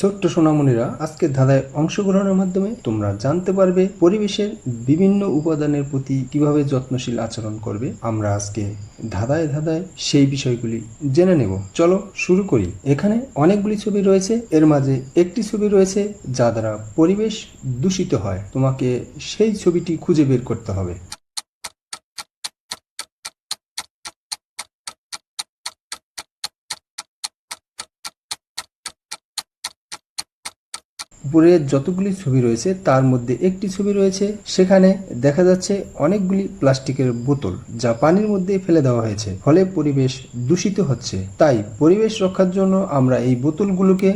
ছোট্ট সোনামণিরা, আজকের ধাঁধায় অংশগ্রহণের মাধ্যমে তোমরা জানতে পারবে পরিবেশের বিভিন্ন উপাদানের প্রতি কিভাবে যত্নশীল আচরণ করবে। আমরা আজকে ধাঁধায় ধাঁধায় সেই বিষয়গুলি জেনে নেব। চলো শুরু করি। এখানে অনেকগুলি ছবি রয়েছে, এর মাঝে একটি ছবি রয়েছে যা দ্বারা পরিবেশ দূষিত হয়। তোমাকে সেই ছবিটি খুঁজে বের করতে হবে। উপরে যতগুলি ছবি রয়েছে তার মধ্যে একটি ছবি রয়েছে, সেখানে দেখা যাচ্ছে অনেকগুলি প্লাস্টিকের বোতল যা পানির মধ্যে ফেলে দেওয়া হয়েছে, ফলে পরিবেশ দূষিত হচ্ছে। তাই পরিবেশ রক্ষার জন্য আমরা এই বোতলগুলোকে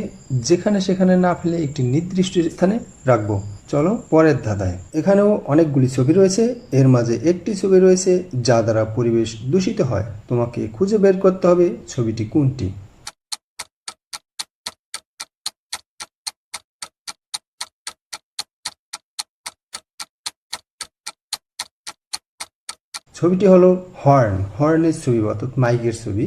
যেখানে সেখানে না ফেলে একটি নির্দিষ্ট স্থানে রাখবো। চলো পরের ধাঁধায়। এখানেও অনেকগুলি ছবি রয়েছে, এর মাঝে একটি ছবি রয়েছে যা দ্বারা পরিবেশ দূষিত হয়। তোমাকে খুঁজে বের করতে হবে ছবিটি কোনটি। ছবিটি হলো হর্নের ছবি, অর্থাৎ মাইকের ছবি।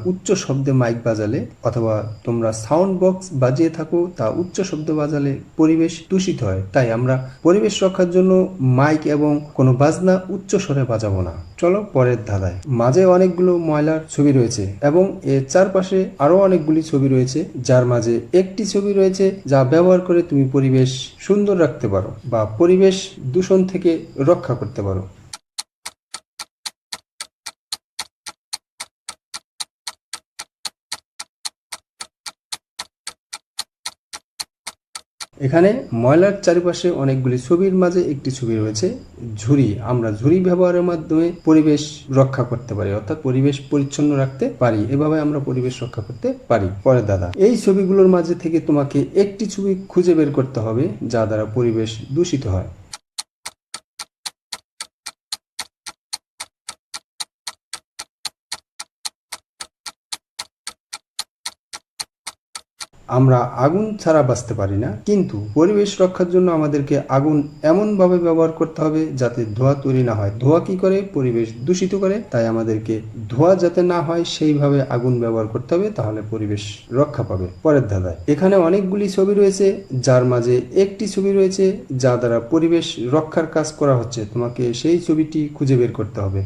উচ্চ শব্দে মাইক বাজালে অথবা তোমরা সাউন্ড বক্স বাজিয়ে থাকো, তা উচ্চ শব্দে বাজালে পরিবেশ দূষিত হয়। তাই আমরা পরিবেশ রক্ষার জন্য মাইক এবং কোনো বাজনা উচ্চ স্বরে বাজাবো না। চলো পরের ধাঁধায়। মাঝে অনেকগুলো ময়লার ছবি রয়েছে এবং এর চারপাশে আরো অনেকগুলি ছবি রয়েছে, যার মাঝে একটি ছবি রয়েছে যা ব্যবহার করে তুমি পরিবেশ সুন্দর রাখতে পারো বা পরিবেশ দূষণ থেকে রক্ষা করতে পারো। এখানে ময়লার চারিপাশে অনেকগুলি ছবির মাঝে একটি ছবি রয়েছে ঝুড়ি। আমরা ঝুড়ি ব্যবহারের মাধ্যমে পরিবেশ রক্ষা করতে পারি, অর্থাৎ পরিবেশ পরিচ্ছন্ন রাখতে পারি। এভাবে আমরা পরিবেশ রক্ষা করতে পারি। পরে দাদা, এই ছবিগুলোর মাঝে থেকে তোমাকে একটি ছবি খুঁজে বের করতে হবে যা দ্বারা পরিবেশ দূষিত হয়। আমরা আগুন ছাড়া বাঁচতে পারি না, কিন্তু পরিবেশ রক্ষার জন্য আমাদেরকে আগুন এমনভাবে ব্যবহার করতে হবে যাতে ধোঁয়া তৈরি না হয়। ধোঁয়া কি করে? পরিবেশ দূষিত করে। তাই আমাদেরকে ধোঁয়া যাতে না হয় সেইভাবে আগুন ব্যবহার করতে হবে, তাহলে পরিবেশ রক্ষা পাবে। পরের ধাঁধায়। এখানে অনেকগুলি ছবি রয়েছে, যার মাঝে একটি ছবি রয়েছে যা দ্বারা পরিবেশ রক্ষার কাজ করা হচ্ছে। তোমাকে সেই ছবিটি খুঁজে বের করতে হবে।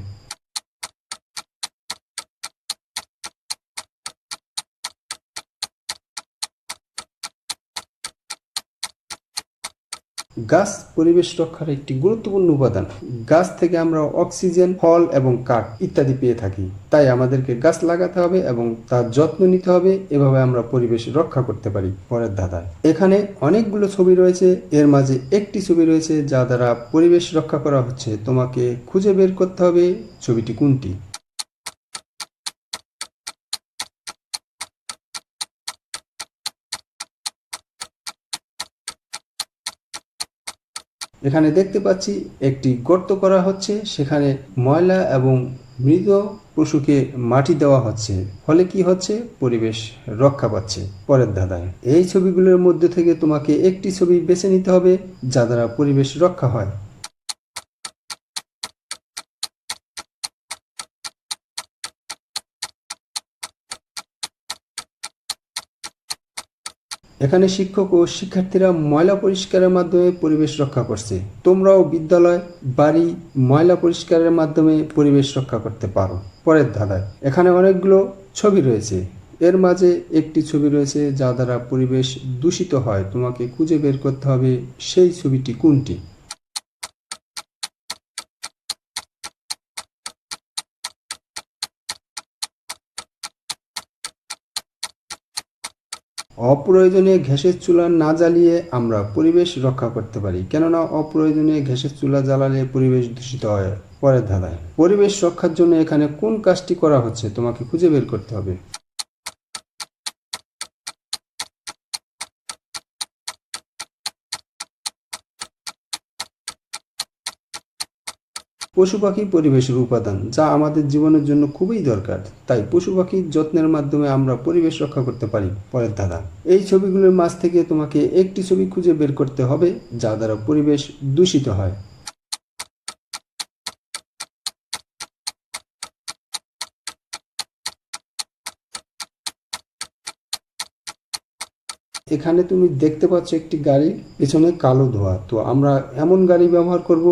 গাছ পরিবেশ রক্ষার একটি গুরুত্বপূর্ণ উপাদান। গাছ থেকে আমরা অক্সিজেন, ফল এবং কাঠ ইত্যাদি পেয়ে থাকি। তাই আমাদেরকে গাছ লাগাতে হবে এবং তার যত্ন নিতে হবে। এভাবে আমরা পরিবেশ রক্ষা করতে পারি। পরের ধাঁধায়। এখানে অনেকগুলো ছবি রয়েছে, এর মাঝে একটি ছবি রয়েছে যা দ্বারা পরিবেশ রক্ষা করা হচ্ছে। তোমাকে খুঁজে বের করতে হবে ছবিটি কোনটি। এখানে দেখতে পাচ্ছি একটি গর্ত করা হচ্ছে, সেখানে ময়লা এবং মৃত পশুকে মাটি দেওয়া হচ্ছে, ফলে কি হচ্ছে? পরিবেশ রক্ষা পাচ্ছে। পরের ধাঁধায়। এই ছবিগুলোর মধ্যে থেকে তোমাকে একটি ছবি বেছে নিতে হবে যা দ্বারা পরিবেশ রক্ষা হয়। এখানে শিক্ষক ও শিক্ষার্থীরা ময়লা পরিষ্কারের মাধ্যমে পরিবেশ রক্ষা করছে। তোমরাও বিদ্যালয়, বাড়ি ময়লা পরিষ্কারের মাধ্যমে পরিবেশ রক্ষা করতে পারো। পরের ধাঁধায়। এখানে অনেকগুলো ছবি রয়েছে, এর মাঝে একটি ছবি রয়েছে যা দ্বারা পরিবেশ দূষিত হয়। তোমাকে খুঁজে বের করতে হবে সেই ছবিটি কোনটি। অপ্রয়োজনীয় গ্যাসের চুলা না জ্বালিয়ে আমরা পরিবেশ রক্ষা করতে পারি, কেননা অপ্রয়োজনীয় গ্যাসের চুলা জ্বালালে পরিবেশ দূষিত হয়। পরের ধাঁধায়। পরিবেশ রক্ষার জন্য এখানে কোন কাজটি করা হচ্ছে? তোমাকে খুঁজে বের করতে হবে। পশু পাখি পরিবেশের উপাদান, যা আমাদের জীবনের জন্য খুবই দরকার। তাই পশু পাখির যত্নের মাধ্যমে আমরা পরিবেশ রক্ষা করতে পারি। পরের ধাঁধা। এই ছবিগুলোর মাঝ থেকে তোমাকে একটি ছবি খুঁজে বের করতে হবে যা দ্বারা পরিবেশ দূষিত হয়। এখানে তুমি দেখতে পাচ্ছ একটি গাড়ি পেছনে কালো ধোঁয়া। তো আমরা এমন গাড়ি ব্যবহার করব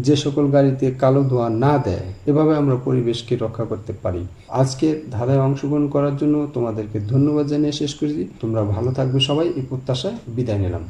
যে সকল গাড়িতে কালো ধোঁয়া না দেয়। এভাবে আমরা পরিবেশকে রক্ষা করতে পারি। আজকে ধাঁধায় অংশগ্রহণ করার জন্য তোমাদেরকে ধন্যবাদ জানিয়ে শেষ করছি। তোমরা ভালো থাকবে সবাই, এই প্রত্যাশায় বিদায় নিলাম।